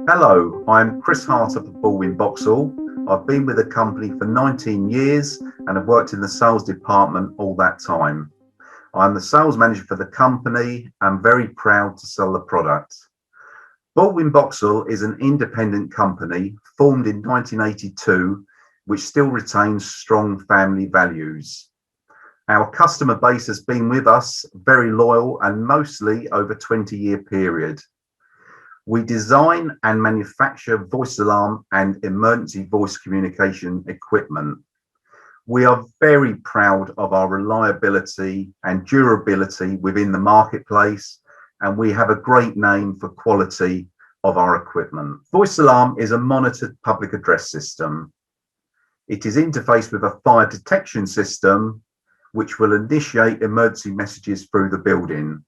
Hello, I'm Chris Hartup of Baldwin Boxall. I've been with the company for 19 years and have worked in the sales department all that time. I'm the sales manager for the company and very proud to sell the product. Baldwin Boxall is an independent company formed in 1982, which still retains strong family values. Our customer base has been with us very loyal and mostly over a 20-year period. We design and manufacture voice alarm and emergency voice communication equipment. We are very proud of our reliability and durability within the marketplace, and we have a great name for quality of our equipment. Voice alarm is a monitored public address system. It is interfaced with a fire detection system, which will initiate emergency messages through the building.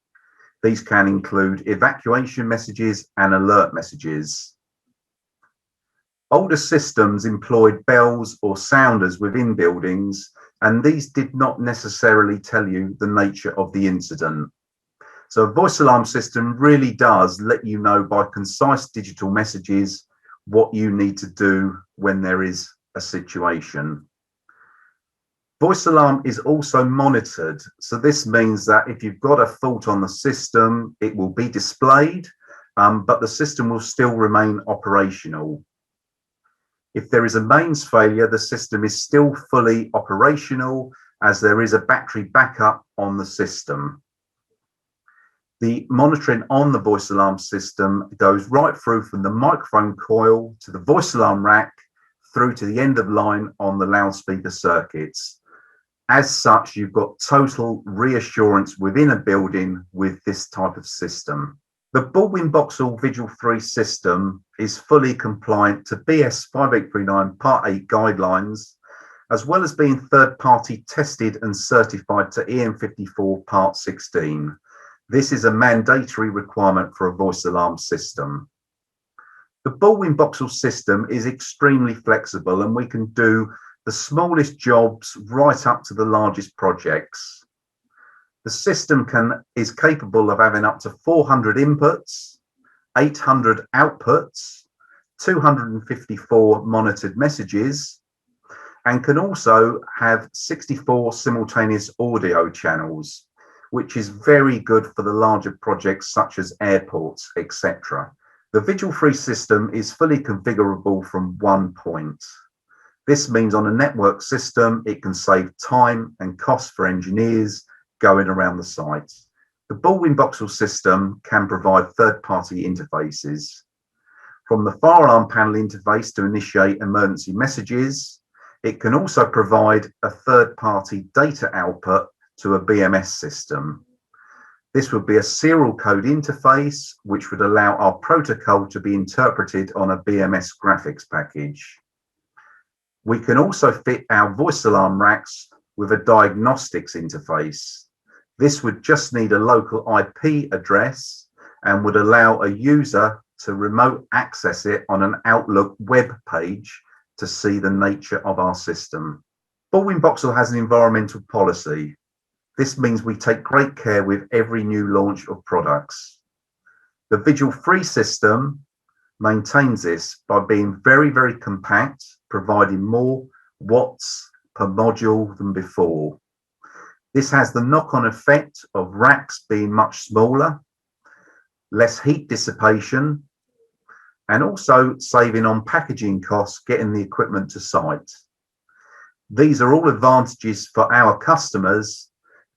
These can include evacuation messages and alert messages. Older systems employed bells or sounders within buildings, and these did not necessarily tell you the nature of the incident. So a voice alarm system really does let you know by concise digital messages what you need to do when there is a situation. Voice alarm is also monitored. So this means that if you've got a fault on the system, it will be displayed, but the system will still remain operational. If there is a mains failure, the system is still fully operational as there is a battery backup on the system. The monitoring on the voice alarm system goes right through from the microphone coil to the voice alarm rack through to the end of line on the loudspeaker circuits. As such, you've got total reassurance within a building with this type of system. The Baldwin Boxall VIGIL3 system is fully compliant to BS 5839 Part 8 guidelines, as well as being third-party tested and certified to EN54 Part 16. This is a mandatory requirement for a voice alarm system. The Baldwin Boxall system is extremely flexible, and we can do the smallest jobs right up to the largest projects. The system is capable of having up to 400 inputs, 800 outputs, 254 monitored messages, and can also have 64 simultaneous audio channels, which is very good for the larger projects such as airports, etc. The VIGIL3 system is fully configurable from one point. This means on a network system, it can save time and cost for engineers going around the site. The Baldwin Boxall system can provide third-party interfaces. From the fire alarm panel interface to initiate emergency messages, it can also provide a third-party data output to a BMS system. This would be a serial code interface, which would allow our protocol to be interpreted on a BMS graphics package. We can also fit our voice alarm racks with a diagnostics interface. This would just need a local IP address and would allow a user to remote access it on an Outlook web page to see the nature of our system. Baldwin Boxall has an environmental policy. This means we take great care with every new launch of products. The VIGIL3 system maintains this by being very, very compact, providing more watts per module than before. This has the knock-on effect of racks being much smaller, less heat dissipation, and also saving on packaging costs getting the equipment to site. These are all advantages for our customers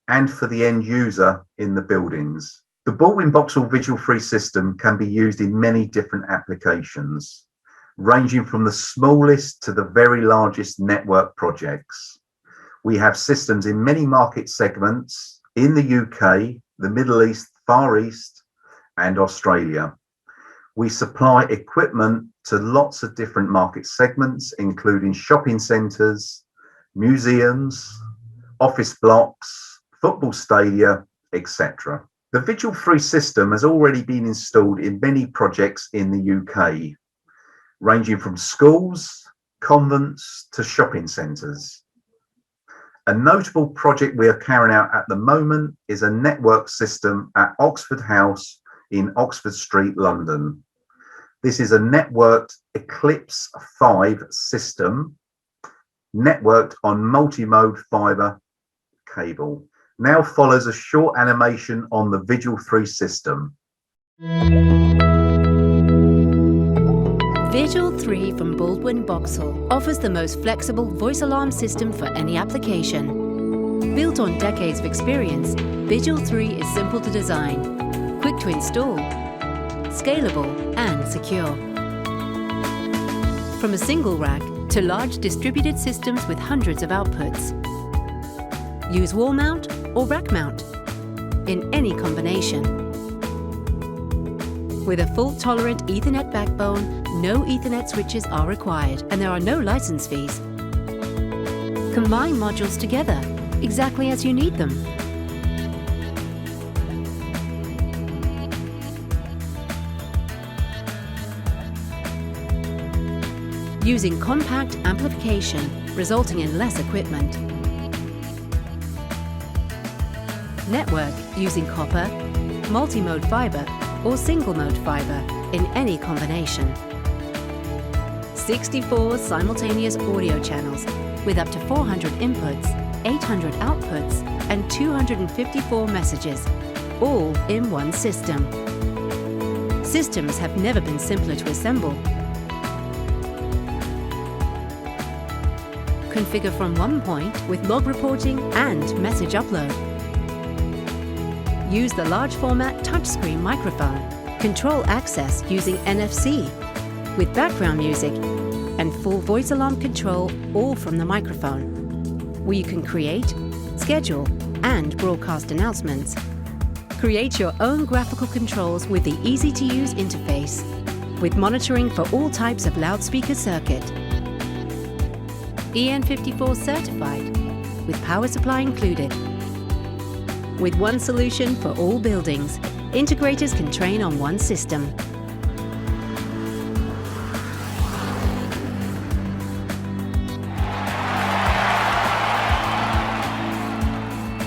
and for the end user in the buildings. The Baldwin Boxall VIGIL3 system can be used in many different applications, ranging from the smallest to the very largest network projects. We have systems in many market segments in the UK, the Middle East, Far East, and Australia. We supply equipment to lots of different market segments, including shopping centres, museums, office blocks, football stadia, etc. The VIGIL3 system has already been installed in many projects in the UK, ranging from schools, convents to shopping centres. A notable project we are carrying out at the moment is a network system at Oxford House in Oxford Street, London. This is a networked Eclipse 5 system, networked on multi-mode fibre cable. Now follows a short animation on the VIGIL3 system. VIGIL3 from Baldwin Boxall offers the most flexible voice alarm system for any application. Built on decades of experience, VIGIL3 is simple to design, quick to install, scalable and secure. From a single rack to large distributed systems with hundreds of outputs. Use wall mount or rack mount in any combination. With a fault-tolerant Ethernet backbone, no Ethernet switches are required and there are no license fees. Combine modules together, exactly as you need them. Using compact amplification, resulting in less equipment. Network using copper, multi-mode fibre or single-mode fibre in any combination. 64 simultaneous audio channels with up to 400 inputs, 800 outputs and 254 messages, all in one system. Systems have never been simpler to assemble. Configure from one point with log reporting and message upload. Use the large format touchscreen microphone. Control access using NFC with background music and full voice alarm control, all from the microphone, where you can create, schedule and broadcast announcements. Create your own graphical controls with the easy-to-use interface, with monitoring for all types of loudspeaker circuit. EN54 certified, with power supply included. With one solution for all buildings, integrators can train on one system.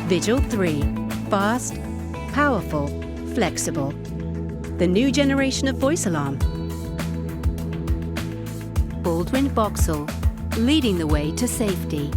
VIGIL3, fast, powerful, flexible. The new generation of voice alarm. Baldwin Boxall, leading the way to safety.